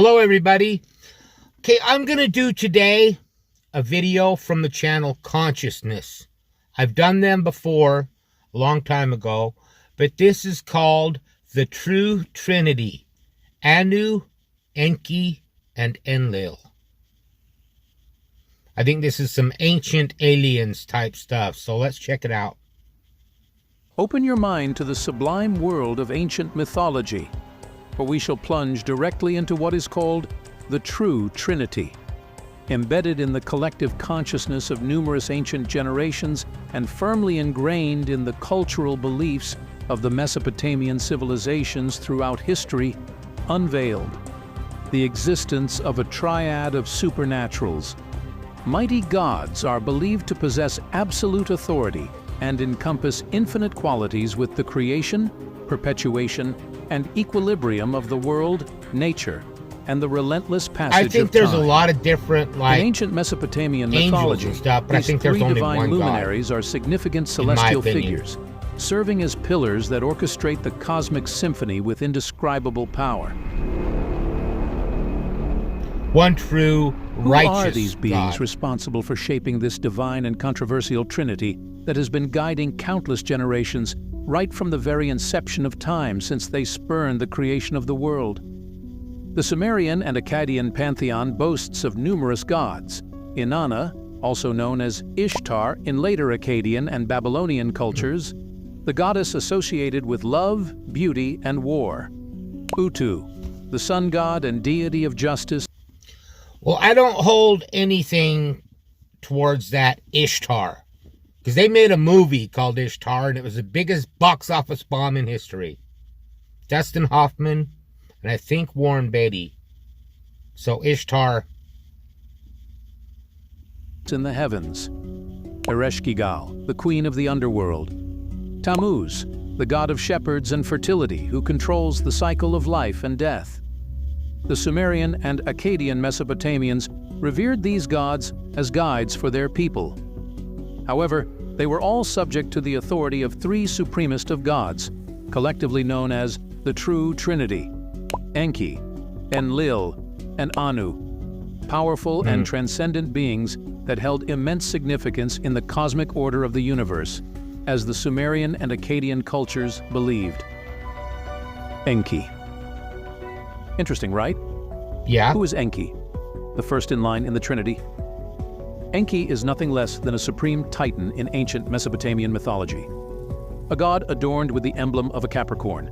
Hello everybody. Okay, I'm going to do today a video from the channel Conciousness. I've done them before, a long time ago, but this is called the True Trinity. Anu, Enki, and Enlil. I think this is some ancient aliens type stuff, so let's check it out. Open your mind to the sublime world of ancient mythology, for we shall plunge directly into what is called the True Trinity, embedded in the collective consciousness of numerous ancient generations and firmly ingrained in the cultural beliefs of the Mesopotamian civilizations throughout history. Unveiled the existence of a triad of supernaturals. Mighty gods are believed to possess absolute authority and encompass infinite qualities with the creation, perpetuation, and equilibrium of the world, nature, and the relentless passage of time. I think there's a lot of different, in ancient Mesopotamian mythology, and stuff, but I think there's three only divine one luminaries God, are significant celestial figures, serving as pillars that orchestrate the cosmic symphony with indescribable power. One true, righteous Who are these beings God responsible for shaping this divine and controversial trinity that has been guiding countless generations right from the very inception of time since they spurned the creation of the world? The Sumerian and Akkadian pantheon boasts of numerous gods. Inanna, also known as Ishtar in later Akkadian and Babylonian cultures, the goddess associated with love, beauty, and war. Utu, the sun god and deity of justice. Well, I don't hold anything towards that Ishtar, because they made a movie called Ishtar, and it was the biggest box office bomb in history. Dustin Hoffman, and I think Warren Beatty. So Ishtar. In the heavens. Ereshkigal, the queen of the underworld. Tammuz, the god of shepherds and fertility who controls the cycle of life and death. The Sumerian and Akkadian Mesopotamians revered these gods as guides for their people. However, they were all subject to the authority of three supremest of gods, collectively known as the True Trinity: Enki, Enlil, and Anu, powerful and transcendent beings that held immense significance in the cosmic order of the universe, as the Sumerian and Akkadian cultures believed. Enki. Interesting, right? Yeah. Who is Enki? The first in line in the Trinity. Enki is nothing less than a supreme titan in ancient Mesopotamian mythology. A god adorned with the emblem of a Capricorn,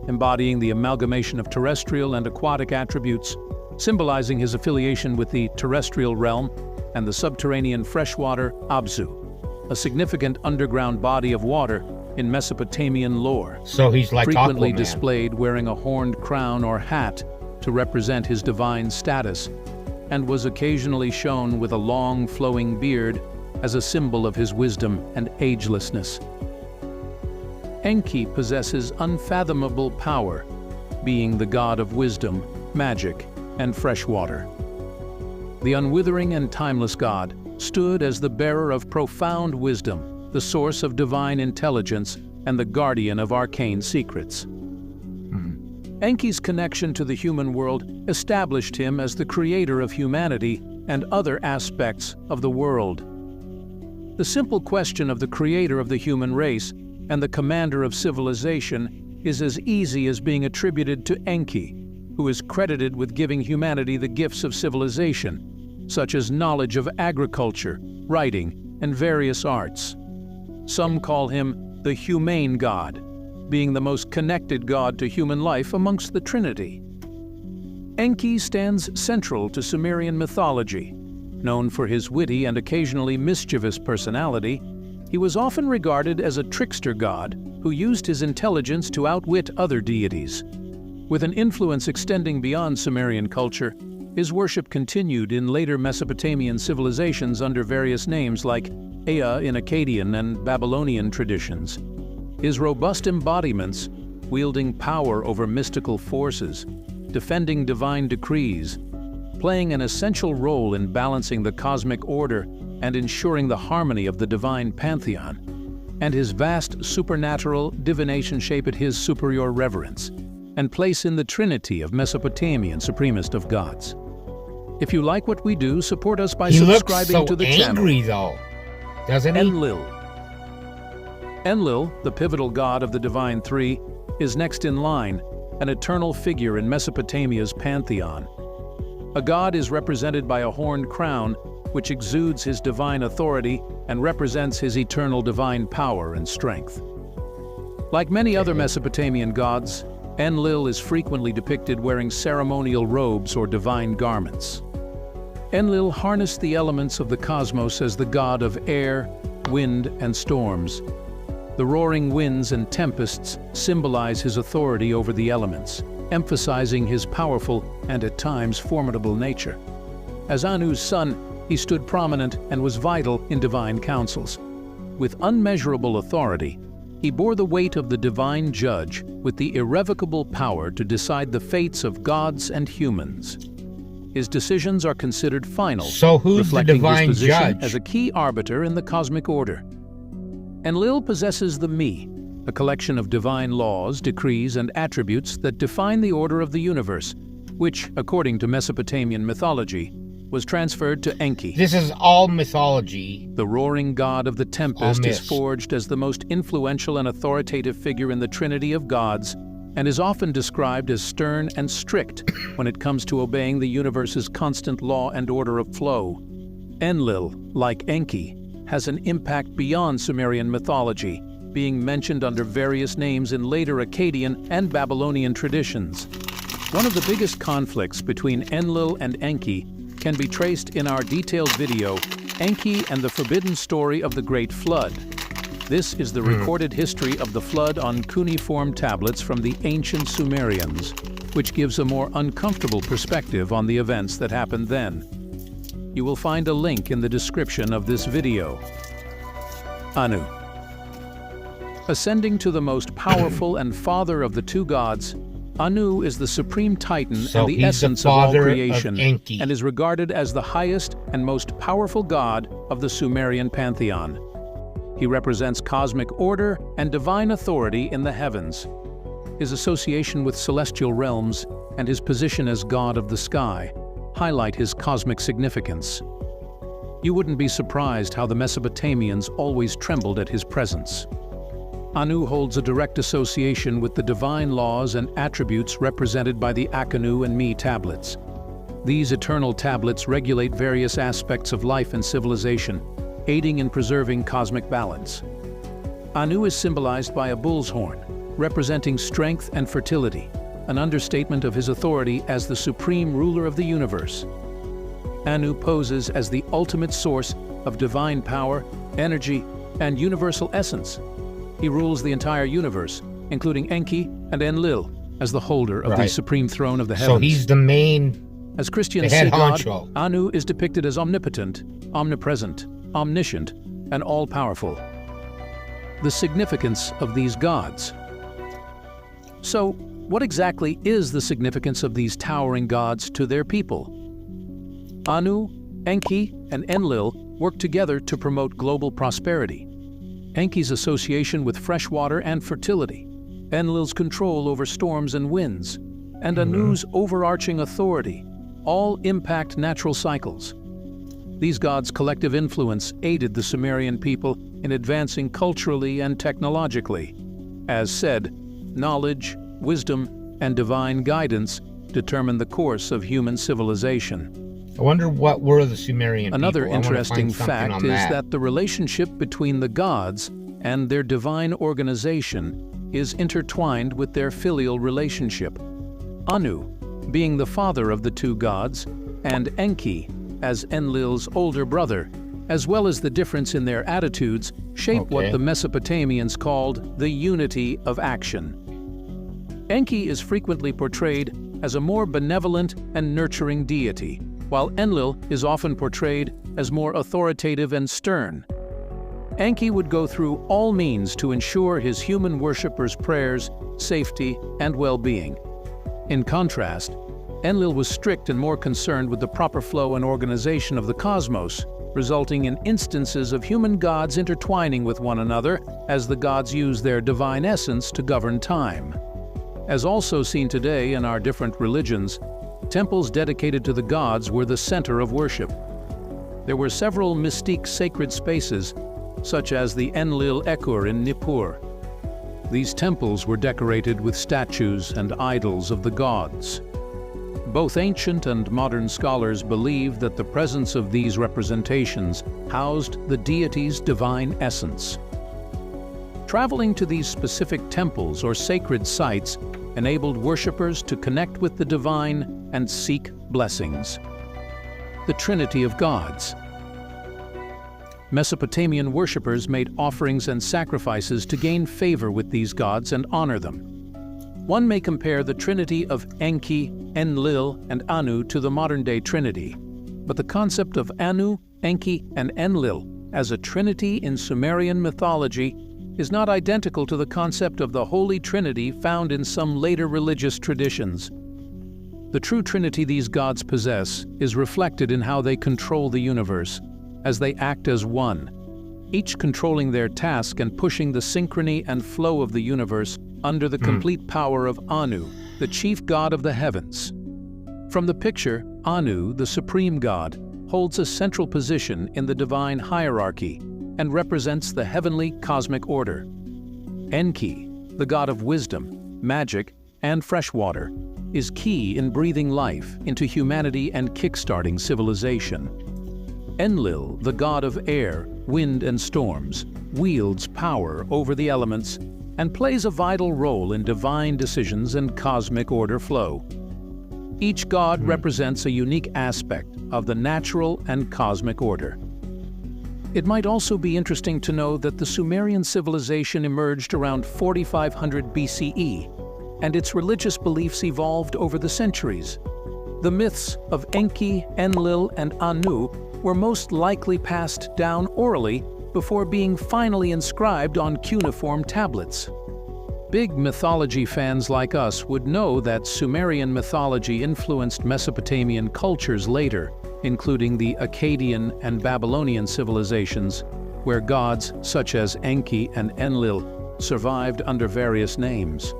embodying the amalgamation of terrestrial and aquatic attributes, symbolizing his affiliation with the terrestrial realm and the subterranean freshwater Abzu, a significant underground body of water in Mesopotamian lore. So he's like frequently Aquaman, displayed wearing a horned crown or hat to represent his divine status, and was occasionally shown with a long flowing beard as a symbol of his wisdom and agelessness. Enki possesses unfathomable power, being the god of wisdom, magic, and fresh water. The unwithering and timeless god stood as the bearer of profound wisdom, the source of divine intelligence, and the guardian of arcane secrets. Enki's connection to the human world established him as the creator of humanity and other aspects of the world. The simple question of the creator of the human race and the commander of civilization is as easy as being attributed to Enki, who is credited with giving humanity the gifts of civilization, such as knowledge of agriculture, writing, and various arts. Some call him the humane god, being the most connected god to human life amongst the Trinity. Enki stands central to Sumerian mythology. Known for his witty and occasionally mischievous personality, he was often regarded as a trickster god who used his intelligence to outwit other deities. With an influence extending beyond Sumerian culture, his worship continued in later Mesopotamian civilizations under various names like Ea in Akkadian and Babylonian traditions. His robust embodiments, wielding power over mystical forces, defending divine decrees, playing an essential role in balancing the cosmic order and ensuring the harmony of the divine pantheon, and his vast supernatural divination shaped his superior reverence. and place in the Trinity of Mesopotamian supremest of gods. If you like what we do, support us by subscribing to the channel. He looks so angry, though, doesn't he? Enlil. Enlil, the pivotal god of the Divine Three, is next in line, an eternal figure in Mesopotamia's pantheon. A god is represented by a horned crown, which exudes his divine authority and represents his eternal divine power and strength. Like many other Mesopotamian gods, Enlil is frequently depicted wearing ceremonial robes or divine garments. Enlil harnessed the elements of the cosmos as the god of air, wind, and storms. The roaring winds and tempests symbolize his authority over the elements, emphasizing his powerful and at times formidable nature. As Anu's son, he stood prominent and was vital in divine councils. With unmeasurable authority, he bore the weight of the divine judge with the irrevocable power to decide the fates of gods and humans. His decisions are considered final, so who's the divine his position judge? As a key arbiter in the cosmic order. Enlil possesses the Me, a collection of divine laws, decrees, and attributes that define the order of the universe, which, according to Mesopotamian mythology, was transferred to Enki. This is all mythology. The roaring god of the tempest is forged as the most influential and authoritative figure in the Trinity of gods, and is often described as stern and strict when it comes to obeying the universe's constant law and order of flow. Enlil, like Enki, has an impact beyond Sumerian mythology, being mentioned under various names in later Akkadian and Babylonian traditions. One of the biggest conflicts between Enlil and Enki can be traced in our detailed video, Enki and the Forbidden Story of the Great Flood. This is the recorded history of the flood on cuneiform tablets from the ancient Sumerians, which gives a more uncomfortable perspective on the events that happened then. You will find a link in the description of this video. Anu. Ascending to the most powerful and father of the two gods, Anu is the supreme titan and the essence of all creation, and is regarded as the highest and most powerful god of the Sumerian pantheon. He represents cosmic order and divine authority in the heavens. His association with celestial realms and his position as god of the sky highlight his cosmic significance. You wouldn't be surprised how the Mesopotamians always trembled at his presence. Anu holds a direct association with the divine laws and attributes represented by the Anu and Me tablets. These eternal tablets regulate various aspects of life and civilization, aiding in preserving cosmic balance. Anu is symbolized by a bull's horn, representing strength and fertility, an understatement of his authority as the supreme ruler of the universe. Anu poses as the ultimate source of divine power, energy, and universal essence. He rules the entire universe, including Enki and Enlil, as the holder of the supreme throne of the heavens. So he's the main, as Christians see God, Anu is depicted as omnipotent, omnipresent, omniscient, and all-powerful. The significance of these gods. So, what exactly is the significance of these towering gods to their people? Anu, Enki, and Enlil work together to promote global prosperity. Enki's association with fresh water and fertility, Enlil's control over storms and winds, and Anu's overarching authority all impact natural cycles. These gods' collective influence aided the Sumerian people in advancing culturally and technologically. As said, knowledge, wisdom, and divine guidance determine the course of human civilization. I wonder what were the Sumerian Another people. interesting fact is that the relationship between the gods and their divine organization is intertwined with their filial relationship. Anu, being the father of the two gods, and Enki, as Enlil's older brother, as well as the difference in their attitudes, shape what the Mesopotamians called the unity of action. Enki is frequently portrayed as a more benevolent and nurturing deity, while Enlil is often portrayed as more authoritative and stern. Enki would go through all means to ensure his human worshippers' prayers, safety, and well-being. In contrast, Enlil was strict and more concerned with the proper flow and organization of the cosmos, resulting in instances of human gods intertwining with one another as the gods use their divine essence to govern time. As also seen today in our different religions, temples dedicated to the gods were the center of worship. There were several mystique sacred spaces, such as the Enlil Ekur in Nippur. These temples were decorated with statues and idols of the gods. Both ancient and modern scholars believe that the presence of these representations housed the deity's divine essence. Traveling to these specific temples or sacred sites enabled worshippers to connect with the divine and seek blessings. The Trinity of Gods. Mesopotamian worshippers made offerings and sacrifices to gain favor with these gods and honor them. One may compare the Trinity of Enki, Enlil, and Anu to the modern-day Trinity, but the concept of Anu, Enki, and Enlil as a trinity in Sumerian mythology is not identical to the concept of the Holy Trinity found in some later religious traditions. The true trinity these gods possess is reflected in how they control the universe, as they act as one, each controlling their task and pushing the synchrony and flow of the universe under the complete power of Anu, the chief god of the heavens. From the picture, Anu, the supreme god, holds a central position in the divine hierarchy and represents the heavenly cosmic order. Enki, the god of wisdom, magic, and fresh water, is key in breathing life into humanity and kickstarting civilization. Enlil, the god of air, wind, and storms, wields power over the elements and plays a vital role in divine decisions and cosmic order flow. Each god represents a unique aspect of the natural and cosmic order. It might also be interesting to know that the Sumerian civilization emerged around 4500 BCE, and its religious beliefs evolved over the centuries. The myths of Enki, Enlil, and Anu were most likely passed down orally before being finally inscribed on cuneiform tablets. Big mythology fans like us would know that Sumerian mythology influenced Mesopotamian cultures later, including the Akkadian and Babylonian civilizations, where gods such as Enki and Enlil survived under various names.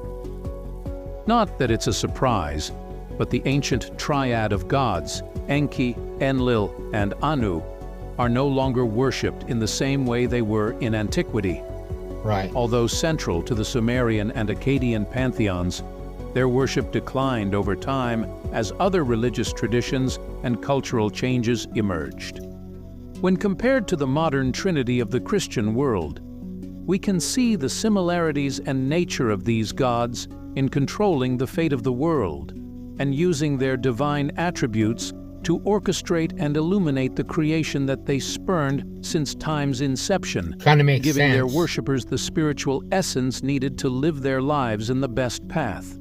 Not that it's a surprise, but the ancient triad of gods, Enki, Enlil, and Anu, are no longer worshipped in the same way they were in antiquity. Right. Although central to the Sumerian and Akkadian pantheons, their worship declined over time as other religious traditions and cultural changes emerged. When compared to the modern trinity of the Christian world, we can see the similarities and nature of these gods in controlling the fate of the world and using their divine attributes to orchestrate and illuminate the creation that they spurned since time's inception, Kind of makes giving sense. their worshippers the spiritual essence needed to live their lives in the best path.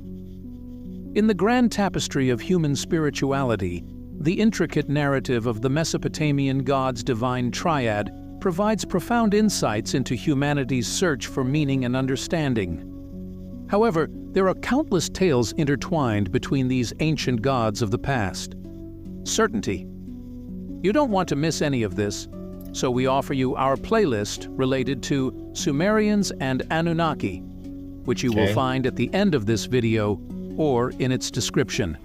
In the grand tapestry of human spirituality, the intricate narrative of the Mesopotamian gods' divine triad provides profound insights into humanity's search for meaning and understanding. However, there are countless tales intertwined between these ancient gods of the past. Certainty. You don't want to miss any of this, so we offer you our playlist related to Sumerians and Anunnaki, which you will find at the end of this video or in its description.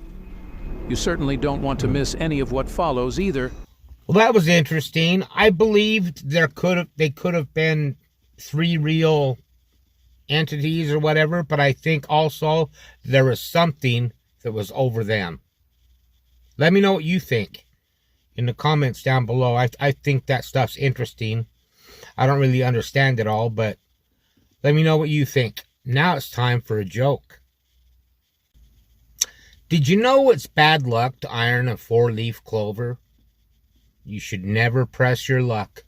You certainly don't want to miss any of what follows either. Well, that was interesting. I believed they could have been three real entities or whatever, but I think also there was something that was over them. Let me know what you think in the comments down below. I think that stuff's interesting. I don't really understand it all, but let me know what you think. Now it's time for a joke. Did you know it's bad luck to iron a 4-leaf clover? You should never press your luck.